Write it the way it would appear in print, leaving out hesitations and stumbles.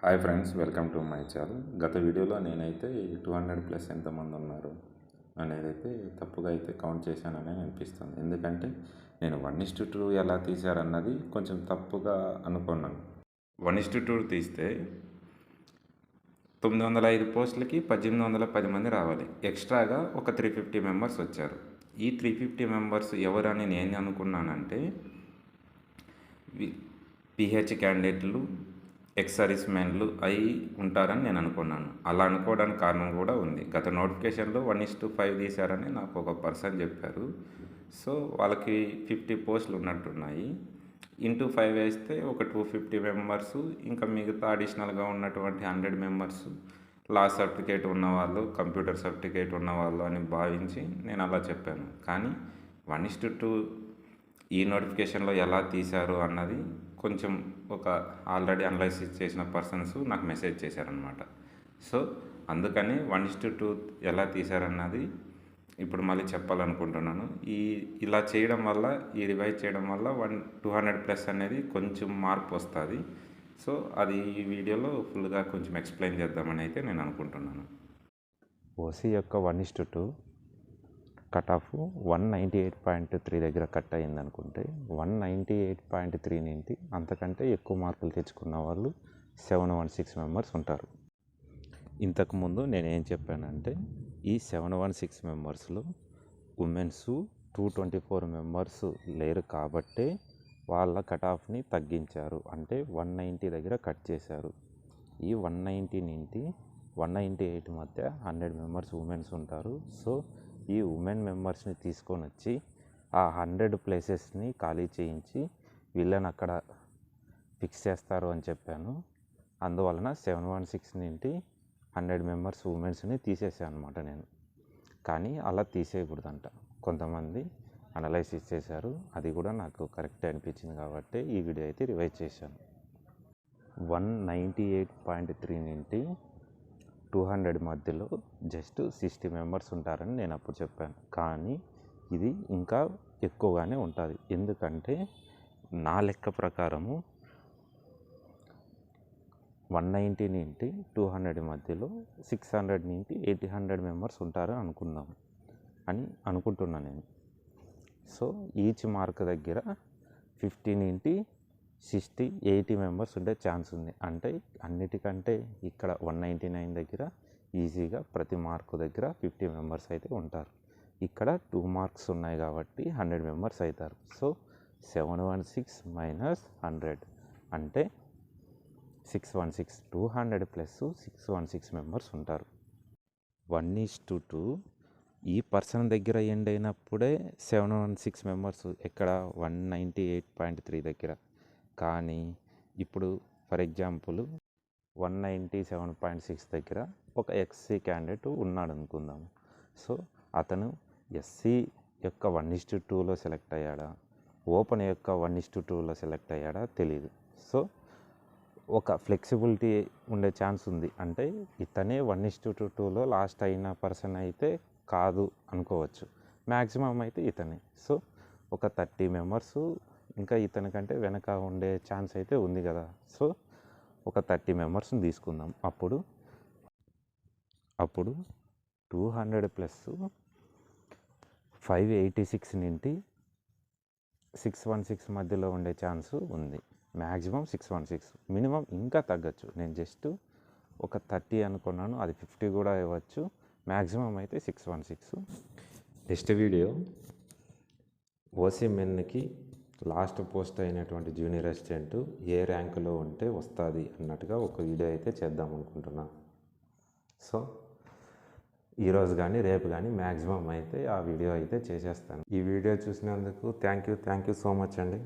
Hi friends, welcome to my channel. గత వీడియోలో నేనైతే 200+ ఎంతమంది ఉన్నారు అనేదైతే తప్పుగా అయితే కౌంట్ చేశానని అనిపిస్తుంది. ఎందుకంటే నేను 1:2 ఎలా తీశారన్నది కొంచెం తప్పుగా అనుకున్నాను. 1:2 తీస్తే 905 పోస్టులకి 1810 మంది రావాలి. ఎక్స్ట్రాగా ఒక 350 మెంబర్స్ వచ్చారు. ఈ 350 మెంబర్స్ ఎవరని నేను అనుకున్నానంటే పిహెచ్ క్యాండిడేట్లు, ఎక్స్ సర్వీస్ మెన్లు అయి ఉంటారని నేను అనుకున్నాను. అలా అనుకోవడానికి కారణం కూడా ఉంది. గత నోటిఫికేషన్లో 1:5 తీశారని నాకు ఒక పర్సన్ చెప్పారు. సో వాళ్ళకి 50 పోస్టులు ఉన్నట్టున్నాయి. ఇంటూ 5 వేస్తే ఒక 250 మెంబర్సు, ఇంకా మిగతా అడిషనల్గా ఉన్నటువంటి 100 మెంబర్స్ లా సర్టిఫికేట్ ఉన్నవాళ్ళు, కంప్యూటర్ సర్టిఫికేట్ ఉన్నవాళ్ళు అని భావించి నేను అలా చెప్పాను. కానీ 1:2 ఈ నోటిఫికేషన్లో ఎలా తీశారు అన్నది కొంచెం ఒక ఆల్రెడీ అనలైసిస్ చేసిన పర్సన్స్ నాకు మెసేజ్ చేశారనమాట. సో అందుకని 1:2 ఎలా తీశారన్నది ఇప్పుడు మళ్ళీ చెప్పాలనుకుంటున్నాను. ఇలా చేయడం వల్ల, ఈ రివైజ్ చేయడం వల్ల 200+ అనేది కొంచెం మార్పు వస్తుంది. సో అది ఈ వీడియోలో ఫుల్గా కొంచెం ఎక్స్ప్లెయిన్ చేద్దామని అయితే నేను అనుకుంటున్నాను. ఓసీ యొక్క 1:2 కట్ ఆఫ్ 198.3 దగ్గర కట్ అయింది అనుకుంటే 198.3 నుండి అంతకంటే ఎక్కువ మార్కులు తెచ్చుకున్న వాళ్ళు 716 మెంబర్స్ ఉంటారు. ఇంతకుముందు నేనేం చెప్పానంటే ఈ 716 మెంబర్స్లో ఉమెన్స్ 224 మెంబర్స్ లేరు కాబట్టే వాళ్ళ కట్ ఆఫ్ని తగ్గించారు. అంటే 190 దగ్గర కట్ చేశారు. ఈ 190 నుండి 198 మధ్య 100 మెంబర్స్ ఉమెన్స్ ఉంటారు. సో ఈ ఉమెన్ మెంబర్స్ని తీసుకొని వచ్చి ఆ 100 ప్లేసెస్ని ఖాళీ చేయించి వీళ్ళని అక్కడ ఫిక్స్ చేస్తారు అని చెప్పాను. అందువలన 716 నుండి 100 మెంబర్స్ ఉమెన్స్ని తీసేసాను అనమాట నేను. కానీ అలా తీసేయకూడదంట. కొంతమంది అనలైసిస్ చేశారు, అది కూడా నాకు కరెక్ట్ అనిపించింది కాబట్టి ఈ వీడియో అయితే రివైజ్ చేశాను. 198.3 నుండి 200 మధ్యలో జస్ట్ 60 మెంబర్స్ ఉంటారని నేను అప్పుడు చెప్పాను. కానీ ఇది ఇంకా ఎక్కువగానే ఉంటుంది. ఎందుకంటే నా లెక్క ప్రకారము 190 నుండి 200 మధ్యలో 600 నుండి 800 మెంబర్స్ ఉంటారు అని అనుకుంటున్నాను నేను. సో ఈచ్ మార్క్ దగ్గర 50 నుండి 60, 80 మెంబర్స్ ఉండే ఛాన్స్ ఉంది. అంటే అన్నిటికంటే ఇక్కడ 199 దగ్గర ఈజీగా ప్రతి మార్కు దగ్గర 50 మెంబర్స్ అయితే ఉంటారు. ఇక్కడ 2 మార్క్స్ ఉన్నాయి కాబట్టి 100 మెంబర్స్ అవుతారు. సో 716 మైనస్ 100 అంటే 616. 200 ప్లస్ 616 మెంబర్స్ ఉంటారు. 1:2 ఈ పర్సన్ దగ్గర ఎండ్ అయినప్పుడే 716 మెంబర్స్ ఎక్కడ 198.3 దగ్గర. కానీ ఇప్పుడు ఫర్ ఎగ్జాంపుల్ 197.6 దగ్గర ఒక ఎస్సీ క్యాండిడేట్ ఉన్నాడు అనుకుందాము. సో అతను ఎస్సీ యొక్క 1:2లో సెలెక్ట్ అయ్యాడా, ఓపెన్ యొక్క 1:2లో సెలెక్ట్ అయ్యాడా తెలియదు. సో ఒక ఫ్లెక్సిబిలిటీ ఉండే ఛాన్స్ ఉంది. అంటే ఇతనే 1:2లో లాస్ట్ అయిన పర్సన్ అయితే కాదు అనుకోవచ్చు. మ్యాక్సిమం అయితే ఇతనే. సో ఒక 30 మెంబర్స్ ఇంకా ఇతని కంటే వెనక ఉండే ఛాన్స్ అయితే ఉంది కదా. సో ఒక 30 మెంబర్స్ని తీసుకుందాం. అప్పుడు 200 ప్లస్ 586 నుండి 616 మధ్యలో ఉండే ఛాన్స్ ఉంది. మ్యాక్సిమం 616, మినిమం ఇంకా తగ్గచ్చు. నేను జస్ట్ ఒక 30 అనుకున్నాను, అది 50 కూడా ఇవ్వచ్చు. మ్యాక్సిమం అయితే 616. నెక్స్ట్ వీడియో ఓసీ మెన్కి లాస్ట్ పోస్ట్ అయినటువంటి జూనియర్ అసిస్టెంట్ ఏ ర్యాంకులో ఉంటే వస్తుంది అన్నట్టుగా ఒక వీడియో అయితే చేద్దాం అనుకుంటున్నాను. సో ఈరోజు కానీ రేపు కానీ మ్యాక్సిమం అయితే ఆ వీడియో అయితే చేసేస్తాను. ఈ వీడియో చూసినందుకు థ్యాంక్ యూ సో మచ్ అండి.